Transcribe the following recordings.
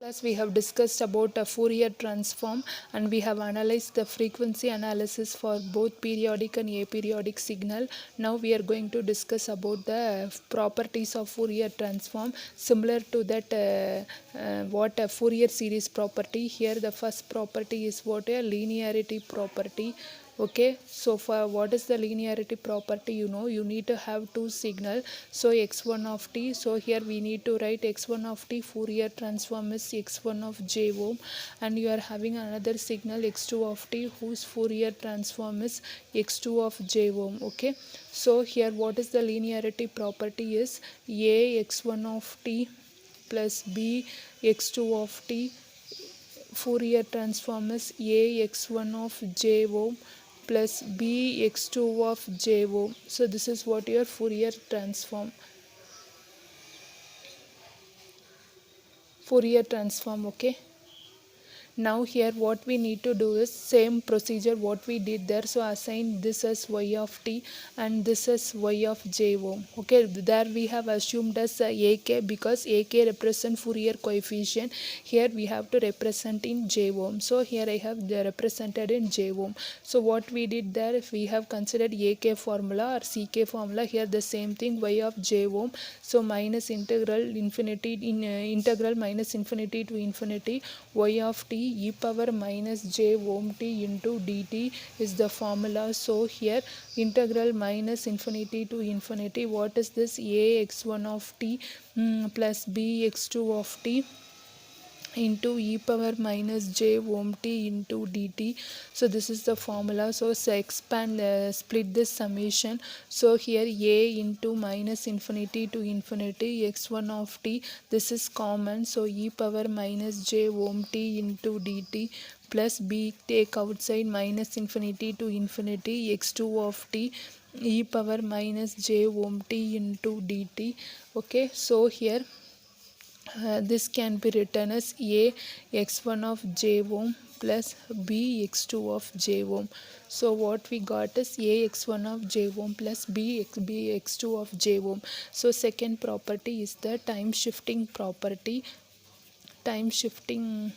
As we have discussed about a Fourier transform and we have analyzed the frequency analysis for both periodic and aperiodic signal. Now we are going to discuss about the properties of Fourier transform similar to that what a Fourier series property. Here the first property is what a linearity property. Okay, so for what is the linearity property, you need to have two signal. So x1 of t, so here we need to write x1 of t Fourier transform is x1 of j ohm, and you are having another signal x2 of t whose Fourier transform is x2 of j ohm. Okay, so here what is the linearity property is a x1 of t plus b x2 of t Fourier transform is a x1 of j ohm plus b x2 of j ohm. So this is what your Fourier transform. Okay. Now here what we need to do is same procedure what we did there. So assign this as y of t and this as y of j ohm. Okay, there we have assumed as ak because ak represent Fourier coefficient. Here we have to represent in j ohm. So here I have represented in j ohm. So what we did there, if we have considered ak formula or ck formula, here the same thing y of j ohm. So minus integral infinity in integral minus infinity to infinity y of t e power minus j ohm t into dt is the formula. So here integral minus infinity to infinity, what is this, a x1 of t plus b x2 of t into e power minus j ohm t into dt. So this is the formula. So expand split this summation. So here a into minus infinity to infinity x1 of t, this is common, so e power minus j ohm t into dt plus b take outside minus infinity to infinity x2 of t e power minus j ohm t into dt. Okay, so here this can be written as a x1 of j ohm plus b x2 of j ohm. So what we got is a x1 of j ohm plus b x2 of j ohm. So second property is the time shifting property. Time shifting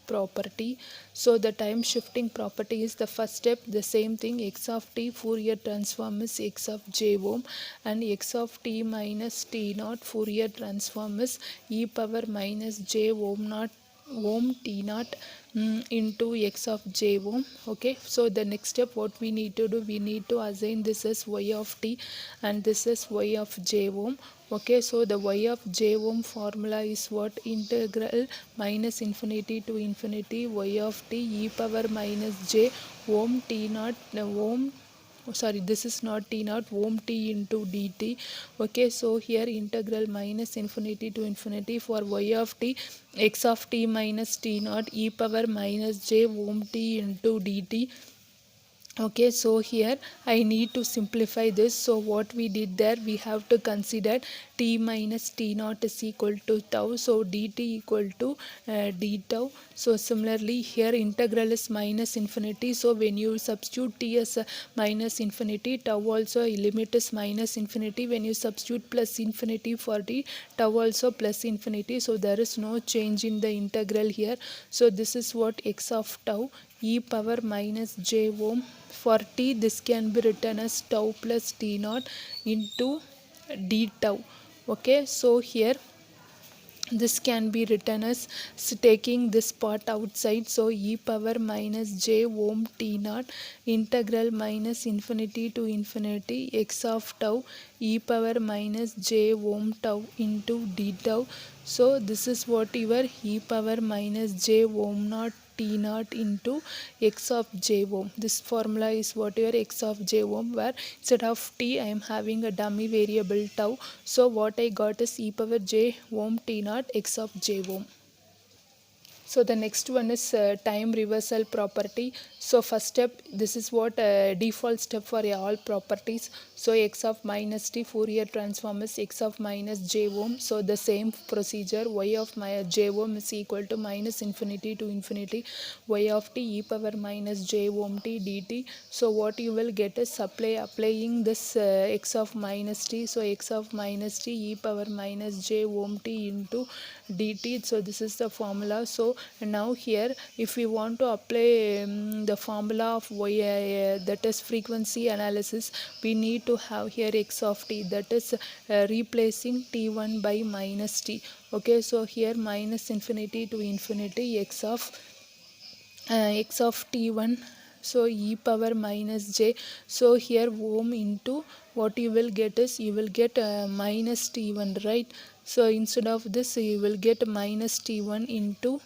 property. So the time shifting property is the first step, the same thing, x of t Fourier transform is x of j ohm and x of t minus t naught Fourier transform is e power minus j ohm t naught into x of j ohm. Okay, so the next step what we need to do, we need to assign this as y of t and this is y of j ohm. Okay, so the y of j ohm formula is what, integral minus infinity to infinity y of t e power minus j ohm t naught sorry, this is not t naught, ohm t into dt. Okay, so here integral minus infinity to infinity for y of t x of t minus t naught e power minus j ohm t into dt. Okay, so here I need to simplify this. So what we did there, we have to consider t minus t naught is equal to tau, so dt equal to d tau. So similarly here integral is minus infinity, so when you substitute t as minus infinity, tau also limit is minus infinity. When you substitute plus infinity for t, tau also plus infinity, so there is no change in the integral here. So this is what x of tau e power minus j ohm. For t, this can be written as tau plus t naught into d tau. Okay, so here this can be written as taking this part outside, so e power minus j ohm t naught integral minus infinity to infinity x of tau e power minus j ohm tau into d tau. So this is what your e power minus j ohm naught t naught into x of j ohm. This formula is what your x of j ohm, where instead of t I am having a dummy variable tau. So what I got is e power j ohm t naught x of j ohm. So the next one is time reversal property. So first step, this is what default step for all properties. So x of minus t Fourier transform is x of minus j ohm. So the same procedure, y of my j ohm is equal to minus infinity to infinity y of t e power minus j ohm t dt. So what you will get is applying this x of minus t. So x of minus t e power minus j ohm t into dt. So this is the formula. So now here if we want to apply the formula of y, that is frequency analysis, we need to have here x of t, that is replacing t1 by minus t. Okay, so here minus infinity to infinity x of t1, so e power minus j. So here ohm into what you will get is you will get minus t1, right? So instead of this you will get minus t1 into,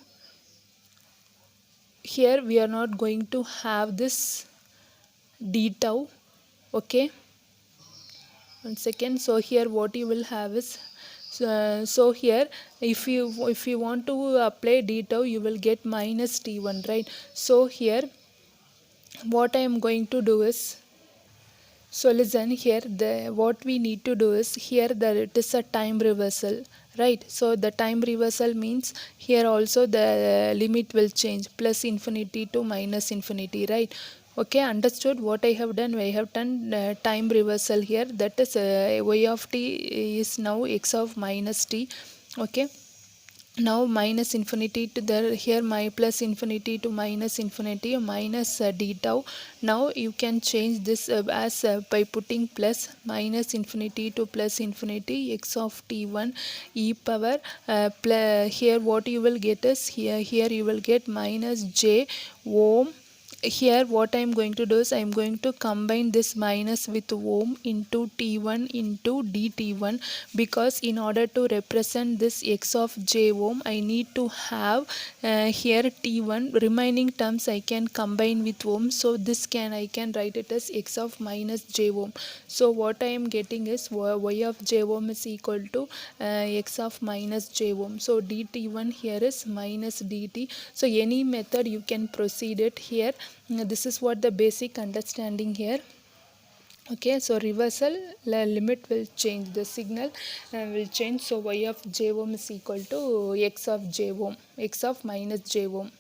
here we are not going to have this d tau. Okay, one second. So here what you will have is so here if you want to apply d tau, you will get minus t1, right? So here what I am going to do is, so listen here, the what we need to do is, here that it is a time reversal, right? So the time reversal means here also the limit will change, plus infinity to minus infinity, right? Okay, understood what I have done? I have done time reversal here, that is y of t is now x of minus t. Okay, now minus infinity to there, here my plus infinity to minus infinity minus d tau. Now you can change this as by putting plus minus infinity to plus infinity x of t1 e power here what you will get is, here you will get minus j ohm. Here what I am going to do is I am going to combine this minus with ohm into t1 into dt1, because in order to represent this x of j ohm I need to have here t1 remaining terms I can combine with ohm. So this I can write it as x of minus j ohm. So what I am getting is y of j ohm is equal to x of minus j ohm. So dt1 here is minus dt. So any method you can proceed it here. This is what the basic understanding here. Okay, so reversal limit will change, the signal will change. So y of j ohm is equal to x of j ohm, x of minus j ohm.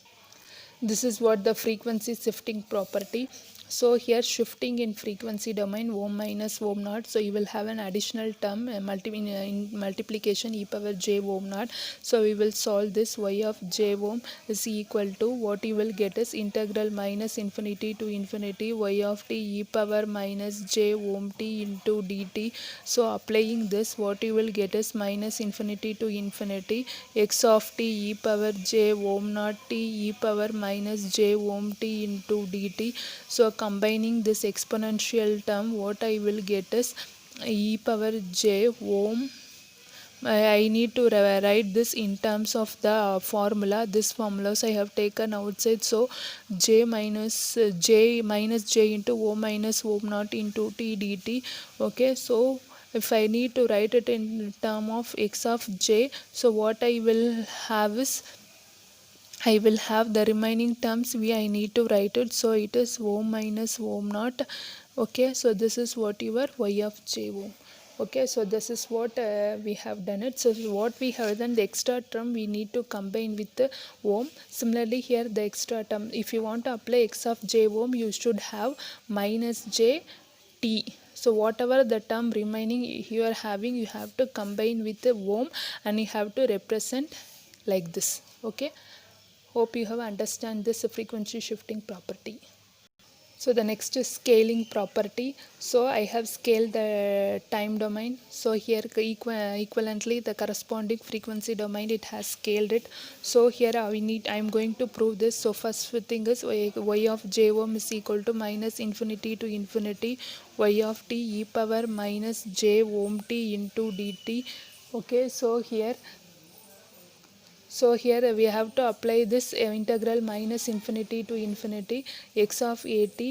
This is what the frequency shifting property. So here shifting in frequency domain, ohm minus ohm naught. So you will have an additional term in multiplication e power j ohm naught. So we will solve this. Y of j ohm is equal to, what you will get is integral minus infinity to infinity y of t e power minus j ohm t into dt. So applying this, what you will get is minus infinity to infinity x of t e power j ohm naught t e power minus j ohm t into dt. So combining this exponential term, what I will get is e power j ohm. I need to write this in terms of the formula. This formulas I have taken outside. So j minus j into o minus ohm naught into t dt. Okay, so if I need to write it in term of x of j, so what I will have is, I will have the remaining terms I need to write it. So it is ohm minus ohm naught. Okay, so this is what your y of j ohm. Okay, so this is what we have done it. So what we have done, the extra term we need to combine with the ohm. Similarly here the extra term, if you want to apply x of j ohm, you should have minus j t. So whatever the term remaining you are having, you have to combine with the ohm and you have to represent like this. Okay, hope you have understand this frequency shifting property. So the next is scaling property. So I have scaled the time domain. So here equivalently the corresponding frequency domain, it has scaled it. So here I am going to prove this. So first thing is y of j ohm is equal to minus infinity to infinity y of t e power minus j ohm t into dt. Okay, so here So here we have to apply this integral minus infinity to infinity x of at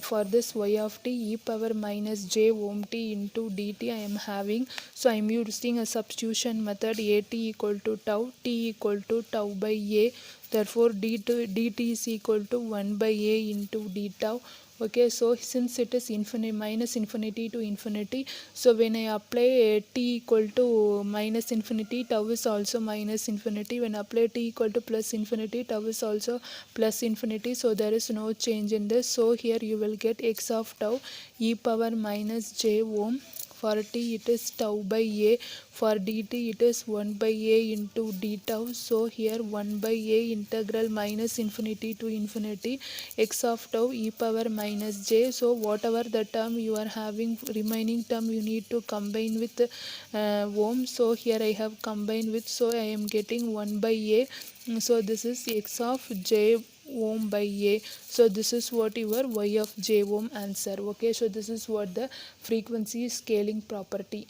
for this y of t e power minus j ohm t into dt I am having. So I am using a substitution method, at equal to tau, t equal to tau by a, therefore dt is equal to 1 by a into d tau. Okay, so since it is infinity minus infinity to infinity, so when I apply t equal to minus infinity, tau is also minus infinity. When I apply t equal to plus infinity, tau is also plus infinity, so there is no change in this. So here you will get x of tau e power minus j ohm. For t it is tau by a, for dt it is 1 by a into d tau. So here 1 by a integral minus infinity to infinity x of tau e power minus j. So whatever the term you are having, remaining term you need to combine with ohm. So here I have combined with, so I am getting 1 by a. So this is x of j ohm by a. So this is what your y of j ohm answer. Okay, so this is what the frequency scaling property.